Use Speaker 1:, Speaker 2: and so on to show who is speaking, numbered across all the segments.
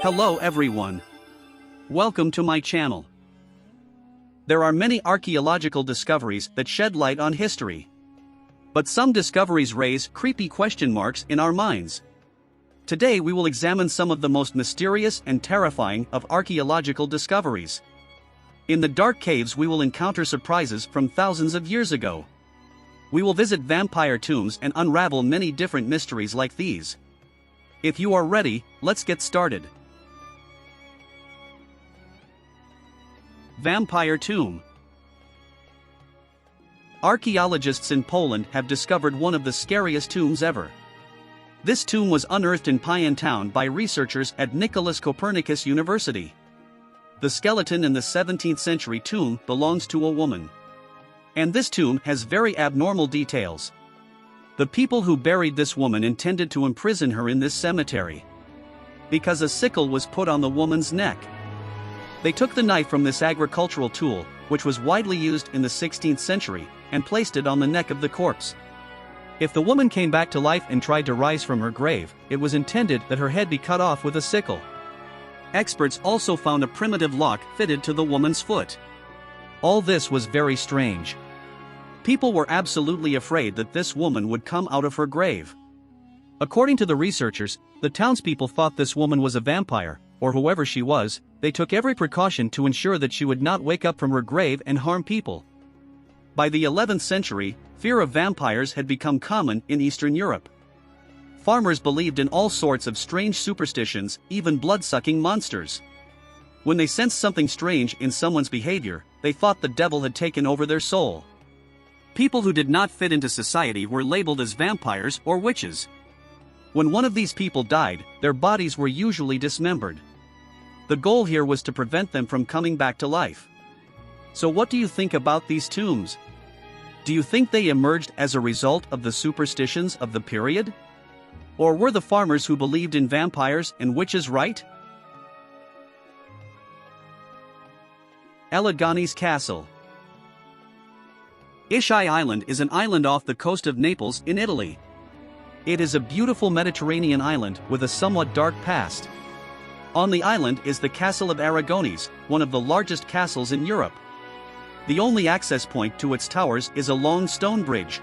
Speaker 1: Hello everyone. Welcome to my channel. There are many archaeological discoveries that shed light on history. But some discoveries raise creepy question marks in our minds. Today we will examine some of the most mysterious and terrifying of archaeological discoveries. In the dark caves we will encounter surprises from thousands of years ago. We will visit vampire tombs and unravel many different mysteries like these. If you are ready, let's get started. Vampire tomb. Archaeologists in Poland have discovered one of the scariest tombs ever. This tomb was unearthed in Pion Town by researchers at Nicolaus Copernicus University. The skeleton in the 17th century tomb belongs to a woman. And this tomb has very abnormal details. The people who buried this woman intended to imprison her in this cemetery, because a sickle was put on the woman's neck. They took the knife from this agricultural tool, which was widely used in the 16th century, and placed it on the neck of the corpse. If the woman came back to life and tried to rise from her grave, it was intended that her head be cut off with a sickle. Experts also found a primitive lock fitted to the woman's foot. All this was very strange. People were absolutely afraid that this woman would come out of her grave. According to the researchers, the townspeople thought this woman was a vampire, or whoever she was. They took every precaution to ensure that she would not wake up from her grave and harm people. By the 11th century, fear of vampires had become common in Eastern Europe. Farmers believed in all sorts of strange superstitions, even blood-sucking monsters. When they sensed something strange in someone's behavior, they thought the devil had taken over their soul. People who did not fit into society were labeled as vampires or witches. When one of these people died, their bodies were usually dismembered. The goal here was to prevent them from coming back to life. So what do you think about these tombs? Do you think they emerged as a result of the superstitions of the period? Or were the farmers who believed in vampires and witches right? Eleganis Castle. Ischia Island is an island off the coast of Naples in Italy. It is a beautiful Mediterranean island with a somewhat dark past. On the island is the Castle of Aragones, one of the largest castles in Europe. The only access point to its towers is a long stone bridge.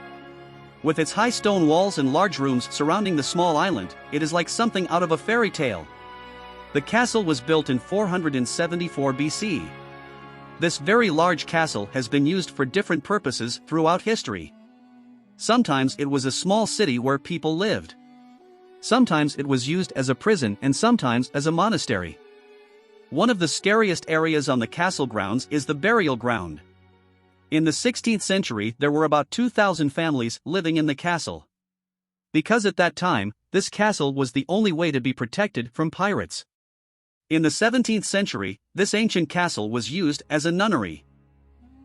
Speaker 1: With its high stone walls and large rooms surrounding the small island, it is like something out of a fairy tale. The castle was built in 474 BC. This very large castle has been used for different purposes throughout history. Sometimes it was a small city where people lived. Sometimes it was used as a prison and sometimes as a monastery. One of the scariest areas on the castle grounds is the burial ground. In the 16th century there were about 2,000 families living in the castle. Because at that time, this castle was the only way to be protected from pirates. In the 17th century, this ancient castle was used as a nunnery.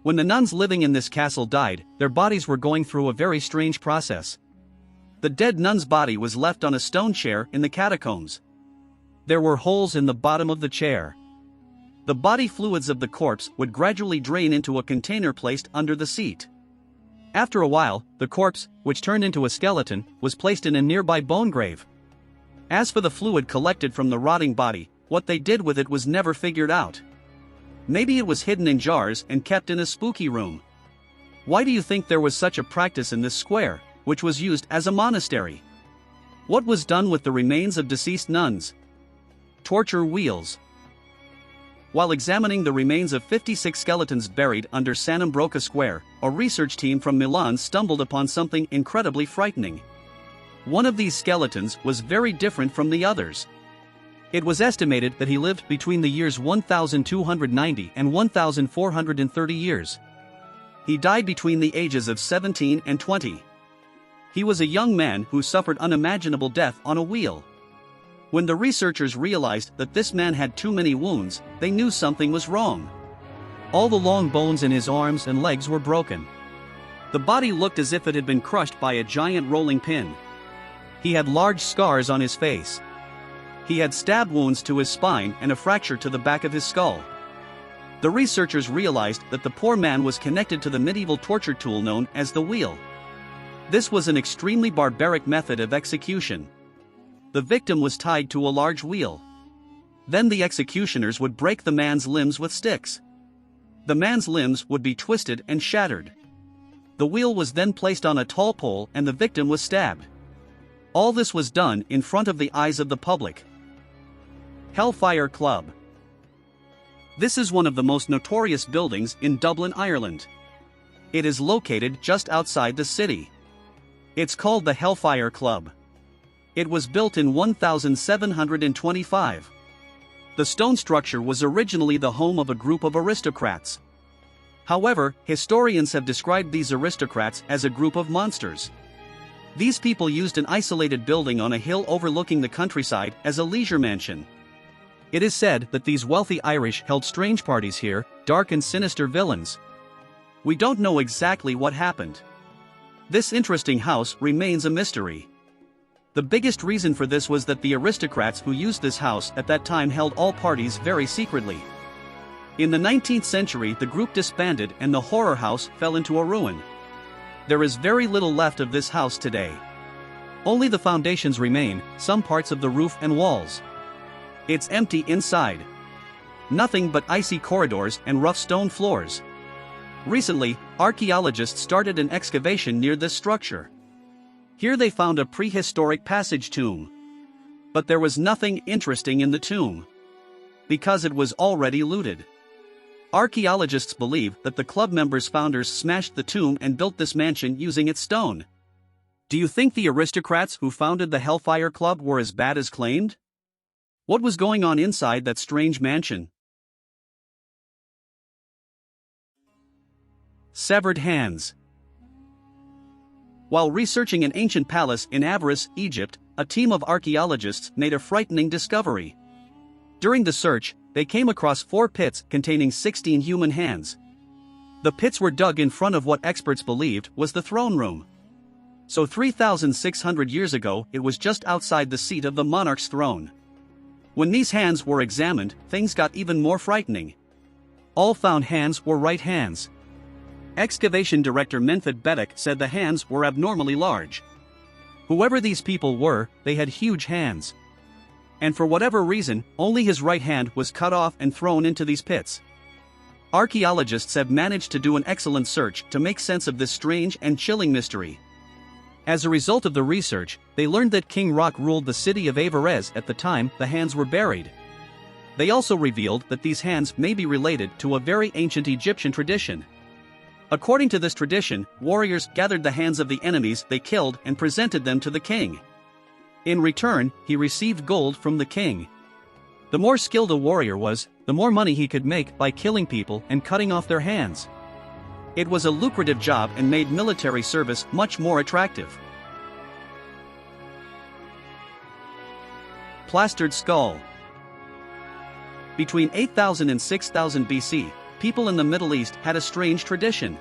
Speaker 1: When the nuns living in this castle died, their bodies were going through a very strange process. The dead nun's body was left on a stone chair in the catacombs. There were holes in the bottom of the chair. The body fluids of the corpse would gradually drain into a container placed under the seat. After a while, the corpse, which turned into a skeleton, was placed in a nearby bone grave. As for the fluid collected from the rotting body, what they did with it was never figured out. Maybe it was hidden in jars and kept in a spooky room. Why do you think there was such a practice in this square, which was used as a monastery? What was done with the remains of deceased nuns? Torture wheels. While examining the remains of 56 skeletons buried under San Ambroca Square, a research team from Milan stumbled upon something incredibly frightening. One of these skeletons was very different from the others. It was estimated that he lived between the years 1290 and 1430 years. He died between the ages of 17 and 20. He was a young man who suffered unimaginable death on a wheel. When the researchers realized that this man had too many wounds, they knew something was wrong. All the long bones in his arms and legs were broken. The body looked as if it had been crushed by a giant rolling pin. He had large scars on his face. He had stab wounds to his spine and a fracture to the back of his skull. The researchers realized that the poor man was connected to the medieval torture tool known as the wheel. This was an extremely barbaric method of execution. The victim was tied to a large wheel. Then the executioners would break the man's limbs with sticks. The man's limbs would be twisted and shattered. The wheel was then placed on a tall pole and the victim was stabbed. All this was done in front of the eyes of the public. Hellfire Club. This is one of the most notorious buildings in Dublin, Ireland. It is located just outside the city. It's called the Hellfire Club. It was built in 1725. The stone structure was originally the home of a group of aristocrats. However, historians have described these aristocrats as a group of monsters. These people used an isolated building on a hill overlooking the countryside as a leisure mansion. It is said that these wealthy Irish held strange parties here, dark and sinister villains. We don't know exactly what happened. This interesting house remains a mystery. The biggest reason for this was that the aristocrats who used this house at that time held all parties very secretly. In the 19th century, the group disbanded and the horror house fell into a ruin. There is very little left of this house today. Only the foundations remain, some parts of the roof and walls. It's empty inside. Nothing but icy corridors and rough stone floors. Recently, archaeologists started an excavation near this structure. Here they found a prehistoric passage tomb. But there was nothing interesting in the tomb, because it was already looted. Archaeologists believe that the club members' founders smashed the tomb and built this mansion using its stone. Do you think the aristocrats who founded the Hellfire Club were as bad as claimed? What was going on inside that strange mansion? Severed hands. While researching an ancient palace in Avaris, Egypt, a team of archaeologists made a frightening discovery. During the search, they came across 4 pits containing 16 human hands. The pits were dug in front of what experts believed was the throne room. So 3,600 years ago, it was just outside the seat of the monarch's throne. When these hands were examined, things got even more frightening. All found hands were right hands. Excavation director Menfed Bedek said the hands were abnormally large. Whoever these people were, they had huge hands. And for whatever reason, only his right hand was cut off and thrown into these pits. Archaeologists have managed to do an excellent search to make sense of this strange and chilling mystery. As a result of the research, they learned that King Rock ruled the city of Avares at the time the hands were buried. They also revealed that these hands may be related to a very ancient Egyptian tradition. According to this tradition, warriors gathered the hands of the enemies they killed and presented them to the king. In return, he received gold from the king. The more skilled a warrior was, the more money he could make by killing people and cutting off their hands. It was a lucrative job and made military service much more attractive. Plastered skull. Between 8000 and 6000 BC, people in the Middle East had a strange tradition.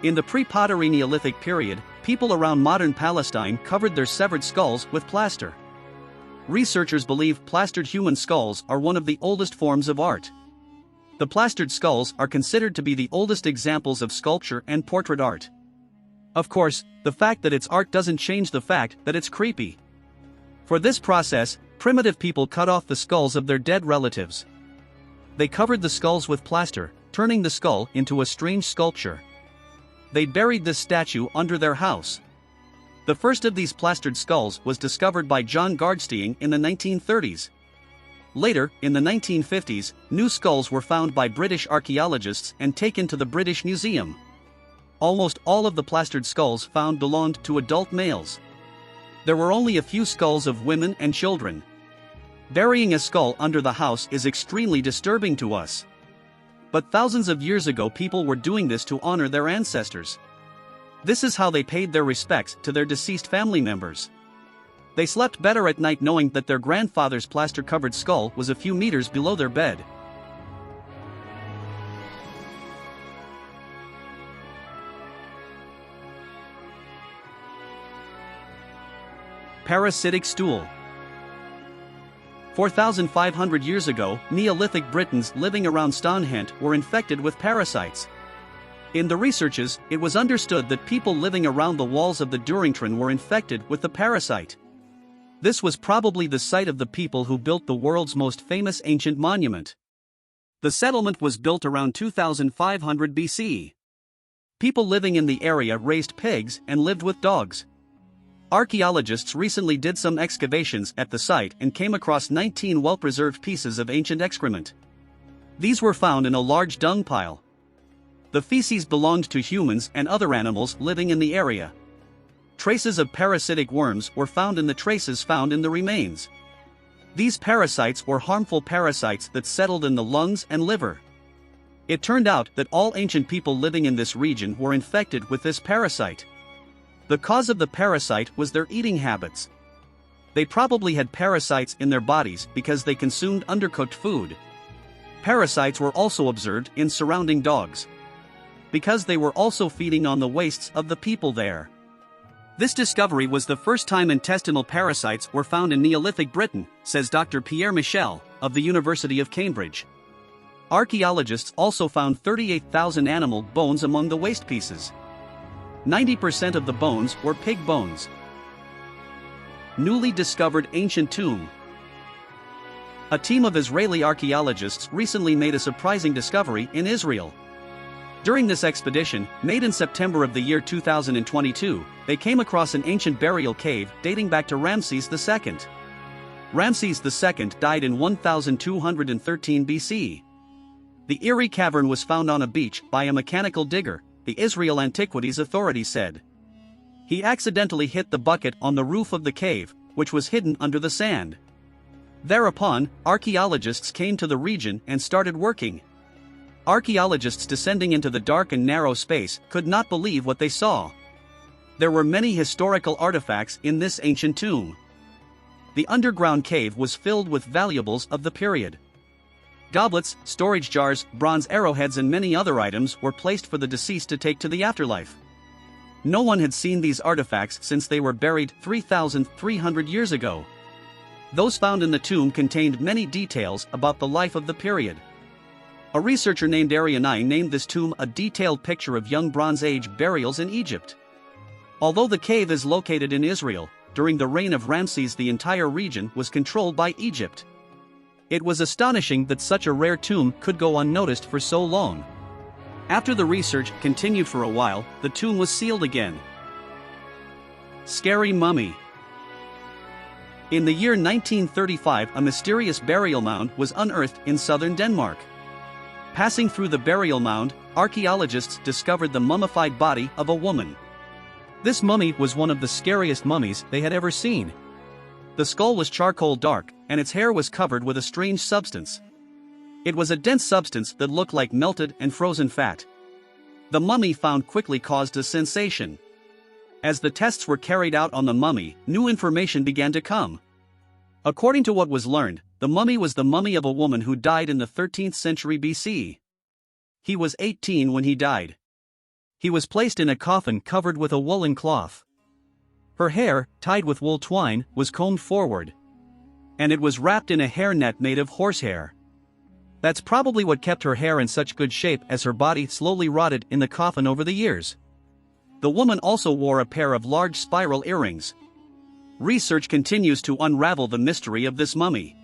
Speaker 1: In the pre-pottery Neolithic period, people around modern Palestine covered their severed skulls with plaster. Researchers believe plastered human skulls are one of the oldest forms of art. The plastered skulls are considered to be the oldest examples of sculpture and portrait art. Of course, the fact that it's art doesn't change the fact that it's creepy. For this process, primitive people cut off the skulls of their dead relatives. They covered the skulls with plaster, turning the skull into a strange sculpture. They buried this statue under their house. The first of these plastered skulls was discovered by John Gardstein in the 1930s. Later, in the 1950s, new skulls were found by British archaeologists and taken to the British Museum. Almost all of the plastered skulls found belonged to adult males. There were only a few skulls of women and children. Burying a skull under the house is extremely disturbing to us. But thousands of years ago people were doing this to honor their ancestors. This is how they paid their respects to their deceased family members. They slept better at night knowing that their grandfather's plaster-covered skull was a few meters below their bed. Parasitic stool. 4,500 years ago, Neolithic Britons living around Stonehenge were infected with parasites. In the researches, it was understood that people living around the walls of the Duringtron were infected with the parasite. This was probably the site of the people who built the world's most famous ancient monument. The settlement was built around 2500 BC. People living in the area raised pigs and lived with dogs. Archaeologists recently did some excavations at the site and came across 19 well-preserved pieces of ancient excrement. These were found in a large dung pile. The feces belonged to humans and other animals living in the area. Traces of parasitic worms were found in the traces found in the remains. These parasites were harmful parasites that settled in the lungs and liver. It turned out that all ancient people living in this region were infected with this parasite. The cause of the parasite was their eating habits. They probably had parasites in their bodies because they consumed undercooked food. Parasites were also observed in surrounding dogs, because they were also feeding on the wastes of the people there. This discovery was the first time intestinal parasites were found in Neolithic Britain, says Dr. Pierre Michel, of the University of Cambridge. Archaeologists also found 38,000 animal bones among the waste pieces. 90% of the bones were pig bones. Newly discovered ancient tomb. A team of Israeli archaeologists recently made a surprising discovery in Israel. During this expedition, made in September of the year 2022, they came across an ancient burial cave dating back to Ramses II. Ramses II died in 1213 BC. The eerie cavern was found on a beach by a mechanical digger, the Israel Antiquities Authority said. He accidentally hit the bucket on the roof of the cave, which was hidden under the sand. Thereupon, archaeologists came to the region and started working. Archaeologists descending into the dark and narrow space could not believe what they saw. There were many historical artifacts in this ancient tomb. The underground cave was filled with valuables of the period. Goblets, storage jars, bronze arrowheads and many other items were placed for the deceased to take to the afterlife. No one had seen these artifacts since they were buried 3,300 years ago. Those found in the tomb contained many details about the life of the period. A researcher named Arianai named this tomb a detailed picture of young Bronze Age burials in Egypt. Although the cave is located in Israel, during the reign of Ramses the entire region was controlled by Egypt. It was astonishing that such a rare tomb could go unnoticed for so long. After the research continued for a while, the tomb was sealed again. Scary mummy. In the year 1935, a mysterious burial mound was unearthed in southern Denmark. Passing through the burial mound, archaeologists discovered the mummified body of a woman. This mummy was one of the scariest mummies they had ever seen. The skull was charcoal dark, and its hair was covered with a strange substance. It was a dense substance that looked like melted and frozen fat. The mummy found quickly caused a sensation. As the tests were carried out on the mummy, new information began to come. According to what was learned, the mummy was the mummy of a woman who died in the 13th century BC. He was 18 when he died. He was placed in a coffin covered with a woolen cloth. Her hair, tied with wool twine, was combed forward. And it was wrapped in a hairnet made of horsehair. That's probably what kept her hair in such good shape as her body slowly rotted in the coffin over the years. The woman also wore a pair of large spiral earrings. Research continues to unravel the mystery of this mummy.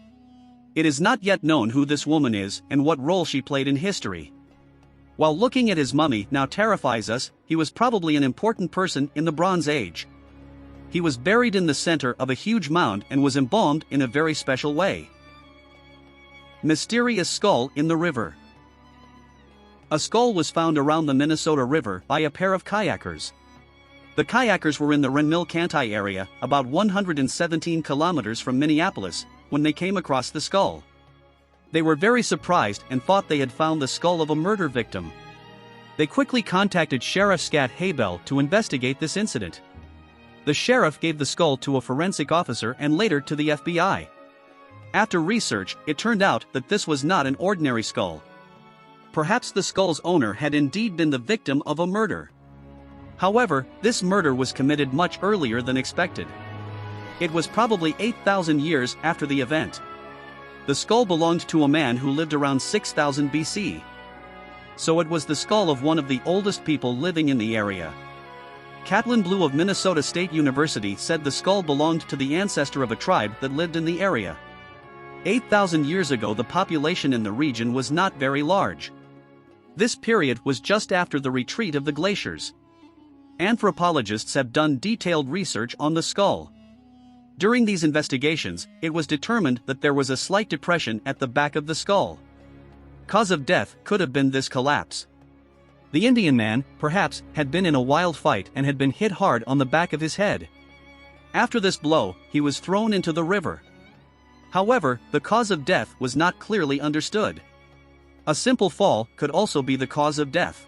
Speaker 1: It is not yet known who this woman is and what role she played in history. While looking at his mummy now terrifies us, he was probably an important person in the Bronze Age. He was buried in the center of a huge mound and was embalmed in a very special way. Mysterious skull in the river. A skull was found around the Minnesota River by a pair of kayakers. The kayakers were in the Renville-Cantai area, about 117 kilometers from Minneapolis, when they came across the skull. They were very surprised and thought they had found the skull of a murder victim. They quickly contacted Sheriff Scott Haybell to investigate this incident. The sheriff gave the skull to a forensic officer and later to the FBI. After research, it turned out that this was not an ordinary skull. Perhaps the skull's owner had indeed been the victim of a murder. However, this murder was committed much earlier than expected. It was probably 8,000 years after the event. The skull belonged to a man who lived around 6000 BC. So it was the skull of one of the oldest people living in the area. Catlin Blue of Minnesota State University said the skull belonged to the ancestor of a tribe that lived in the area. 8,000 years ago, the population in the region was not very large. This period was just after the retreat of the glaciers. Anthropologists have done detailed research on the skull. During these investigations, it was determined that there was a slight depression at the back of the skull. Cause of death could have been this collapse. The Indian man, perhaps, had been in a wild fight and had been hit hard on the back of his head. After this blow, he was thrown into the river. However, the cause of death was not clearly understood. A simple fall could also be the cause of death.